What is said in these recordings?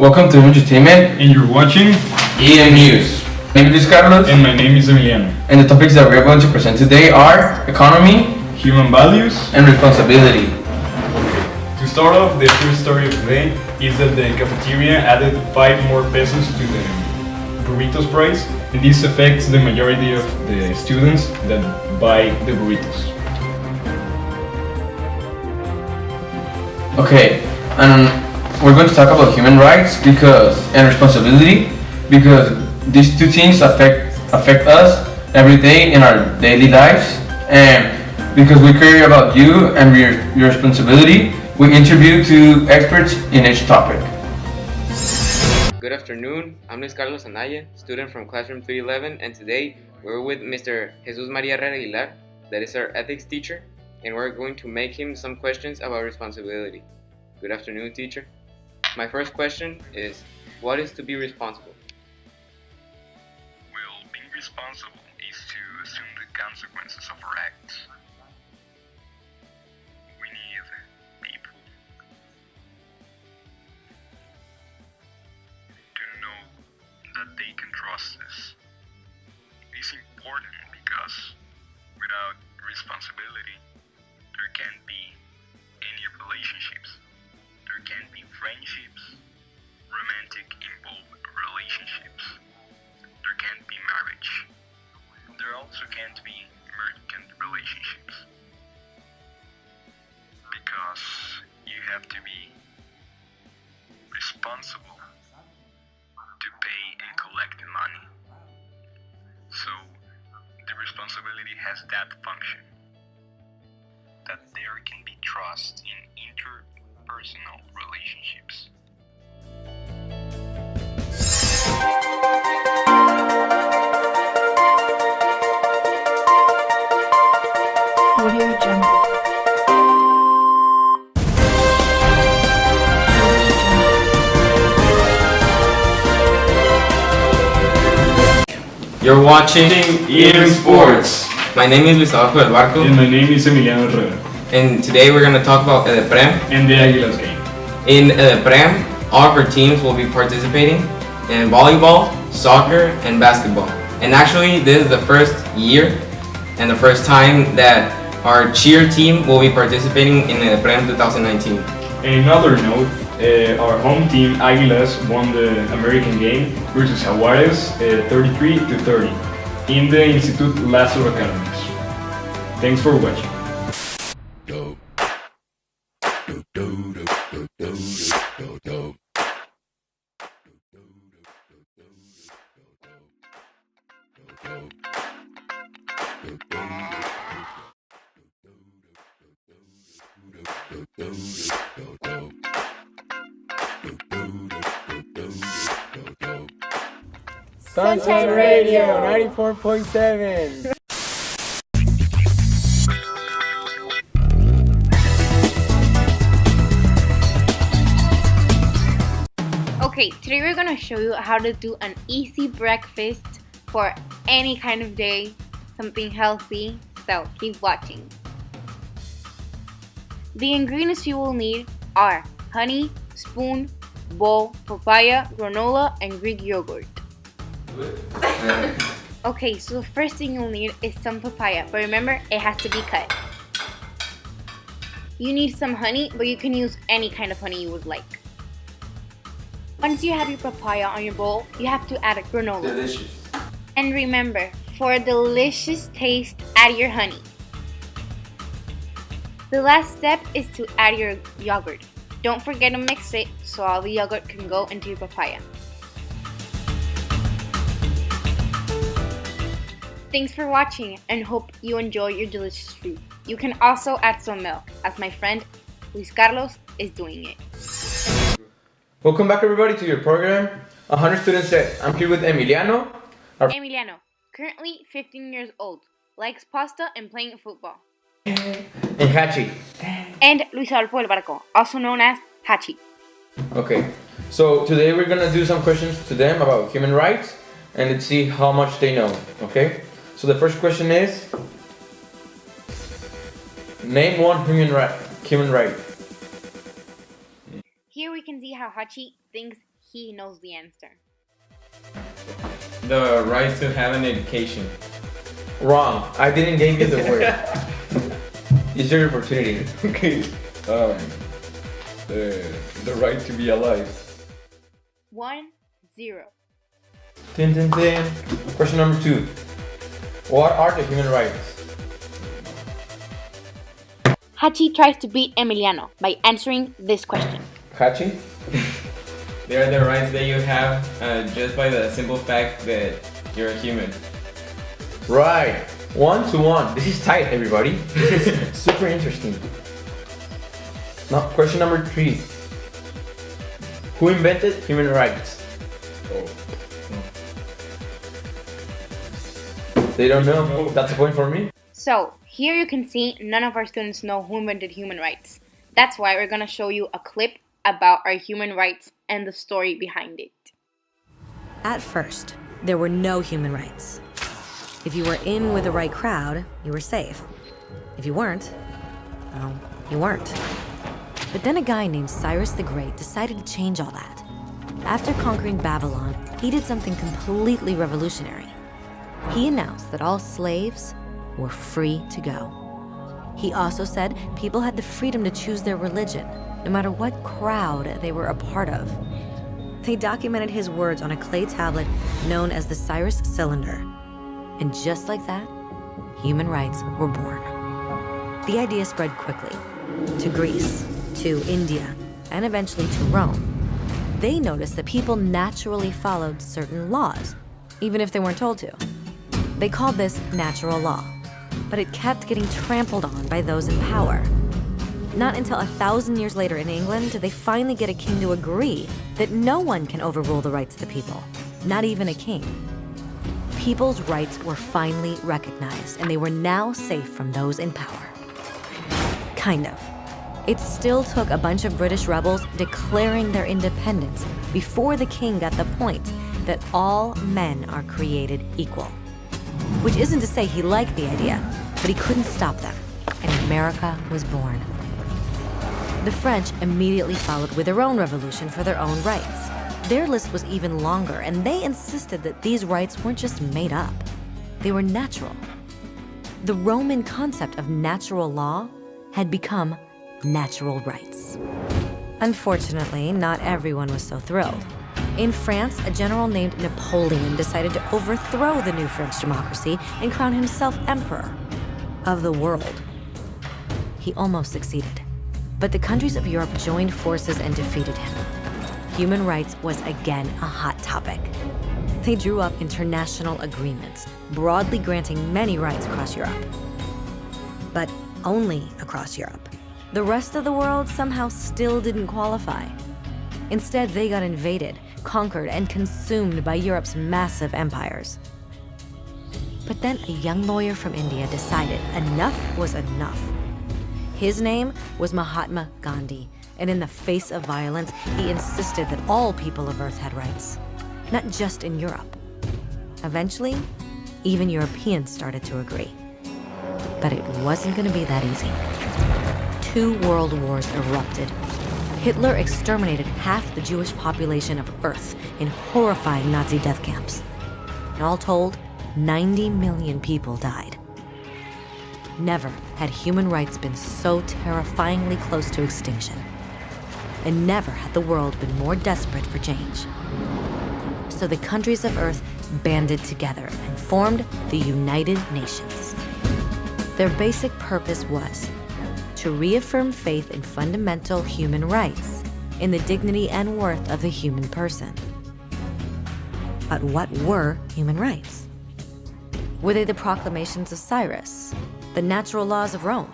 Welcome to Entertainment, and you're watching EM News. My name is Carlos, and my name is Emiliano. And the topics that we are going to present today are economy, human values, and responsibility. To start off, the first story of today is that the cafeteria added 5 more pesos to the burritos price, and this affects the majority of the students that buy the burritos. Okay, and we're going to talk about human rights and responsibility because these two things affect us every day in our daily lives, and because we care about you and your responsibility, we interview 2 experts in each topic. Good afternoon, I'm Luis Carlos Anaya, student from classroom 311, and today we're with Mr. Jesus Maria Herrera Aguilar, that is our ethics teacher, and we're going to make him some questions about responsibility. Good afternoon, teacher. My first question is, what is to be responsible? Well, being responsible is to assume the consequences of our acts. We need people to know that they can trust us. It's important because without responsibility, there can't be any relationships. There can't be friendships, romantic involved relationships. There can't be marriage. There also can't be merchant relationships. Because you have to be responsible to pay and collect the money. So the responsibility has that function. That there can be trust in interpersonal relationships. Audio Jungle. You're watching EM Sports. My name is Luis Adolfo del Barco, And my name is Emiliano Herrera. and today we're going to talk about EDEPREM. And the Águilas game. In EDEPREM, all of our teams will be participating in volleyball, soccer, and basketball. And actually, this is the first year and the first time that our cheer team will be participating in EDEPREM 2019. And another note, our home team Águilas won the American game versus Jaguares 33-30 in the Institut Lázaro Cárdenas. Thanks for watching. Sunshine Radio 94.7. Okay, today we're gonna show you how to do an easy breakfast for any kind of day, something healthy, so keep watching. The ingredients you will need are honey, spoon, bowl, papaya, granola, and Greek yogurt. Okay, so the first thing you'll need is some papaya, but remember, it has to be cut. You need some honey, but you can use any kind of honey you would like. Once you have your papaya on your bowl, you have to add a granola. Delicious. And remember, for a delicious taste, add your honey. The last step is to add your yogurt. Don't forget to mix it so all the yogurt can go into your papaya. Thanks for watching and hope you enjoy your delicious food. You can also add some milk, as my friend Luis Carlos is doing it. Welcome back, everybody, to your program. 100 students set. I'm here with Emiliano. Emiliano, currently 15 years old, likes pasta and playing football. And Hachi. And Luis Adolfo del Barco, also known as Hachi. Okay, so today we're gonna do some questions to them about human rights, and let's see how much they know. Okay, so the first question is, name one human right. Here we can see how Hachi thinks he knows the answer. The right to have an education. Wrong. I didn't give you the word. It's your opportunity. Okay. The right to be alive. 1-0. Tin, tin, tin. Question number 2. What are the human rights? Hachi tries to beat Emiliano by answering this question. Hachi? They are the rights that you have just by the simple fact that you're a human. Right. 1-1. This is tight, everybody. This is super interesting. Now, question number 3. Who invented human rights? Oh. They don't know. That's a point for me. So, here you can see none of our students know who invented human rights. That's why we're gonna show you a clip about our human rights and the story behind it. At first, there were no human rights. If you were in with the right crowd, you were safe. If you weren't, well, you weren't. But then a guy named Cyrus the Great decided to change all that. After conquering Babylon, he did something completely revolutionary. He announced that all slaves were free to go. He also said people had the freedom to choose their religion, no matter what crowd they were a part of. They documented his words on a clay tablet known as the Cyrus Cylinder. And just like that, human rights were born. The idea spread quickly to Greece, to India, and eventually to Rome. They noticed that people naturally followed certain laws, even if they weren't told to. They called this natural law, but it kept getting trampled on by those in power. Not until 1,000 years later in England did they finally get a king to agree that no one can overrule the rights of the people, not even a king. People's rights were finally recognized, and they were now safe from those in power. Kind of. It still took a bunch of British rebels declaring their independence before the king got the point that all men are created equal. Which isn't to say he liked the idea, but he couldn't stop them, and America was born. The French immediately followed with their own revolution for their own rights. Their list was even longer, and they insisted that these rights weren't just made up. They were natural. The Roman concept of natural law had become natural rights. Unfortunately, not everyone was so thrilled. In France, a general named Napoleon decided to overthrow the new French democracy and crown himself emperor of the world. He almost succeeded, but the countries of Europe joined forces and defeated him. Human rights was again a hot topic. They drew up international agreements, broadly granting many rights across Europe. But only across Europe. The rest of the world somehow still didn't qualify. Instead, they got invaded, conquered, and consumed by Europe's massive empires. But then a young lawyer from India decided enough was enough. His name was Mahatma Gandhi, and in the face of violence, he insisted that all people of Earth had rights, not just in Europe. Eventually, even Europeans started to agree. But it wasn't going to be that easy. 2 world wars erupted. Hitler exterminated half the Jewish population of Earth in horrifying Nazi death camps. And all told, 90 million people died. Never had human rights been so terrifyingly close to extinction. And never had the world been more desperate for change. So the countries of Earth banded together and formed the United Nations. Their basic purpose was to reaffirm faith in fundamental human rights, in the dignity and worth of the human person. But what were human rights? Were they the proclamations of Cyrus, the natural laws of Rome,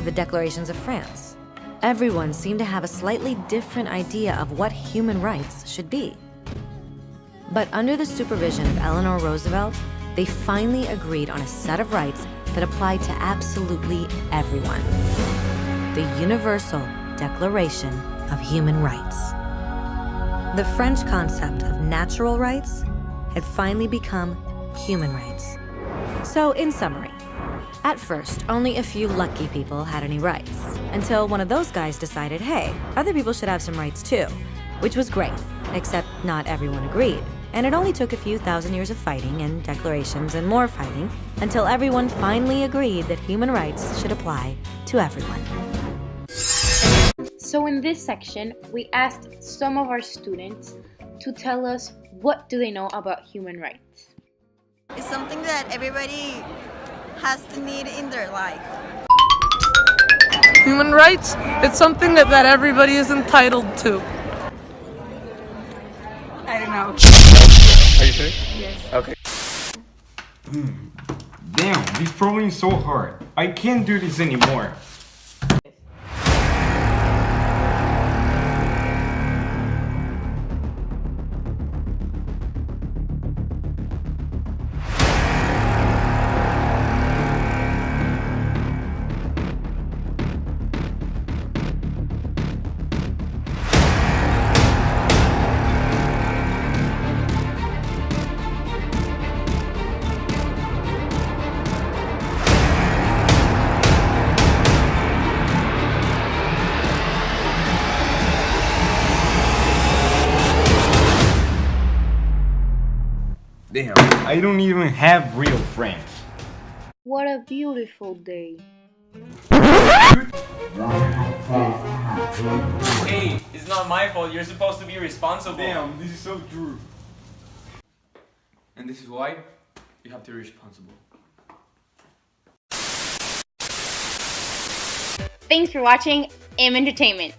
the declarations of France? Everyone seemed to have a slightly different idea of what human rights should be. But under the supervision of Eleanor Roosevelt, they finally agreed on a set of rights that applied to absolutely everyone. The Universal Declaration of Human Rights. The French concept of natural rights had finally become human rights. So, in summary, at first, only a few lucky people had any rights, until one of those guys decided, hey, other people should have some rights too, which was great, Except not everyone agreed, and it only took a few thousand years of fighting and declarations and more fighting until everyone finally agreed that human rights should apply to everyone. So in this section, we asked some of our students to tell us what do they know about human rights. It's something that everybody has to need in their life. Human rights, it's something that everybody is entitled to. I don't know. Are you sure? Yes. Okay. Damn, this problem is so hard. I can't do this anymore. Damn, I don't even have real friends. What a beautiful day. Hey, it's not my fault. You're supposed to be responsible. Damn, this is so true. And this is why you have to be responsible. Thanks for watching M Entertainment.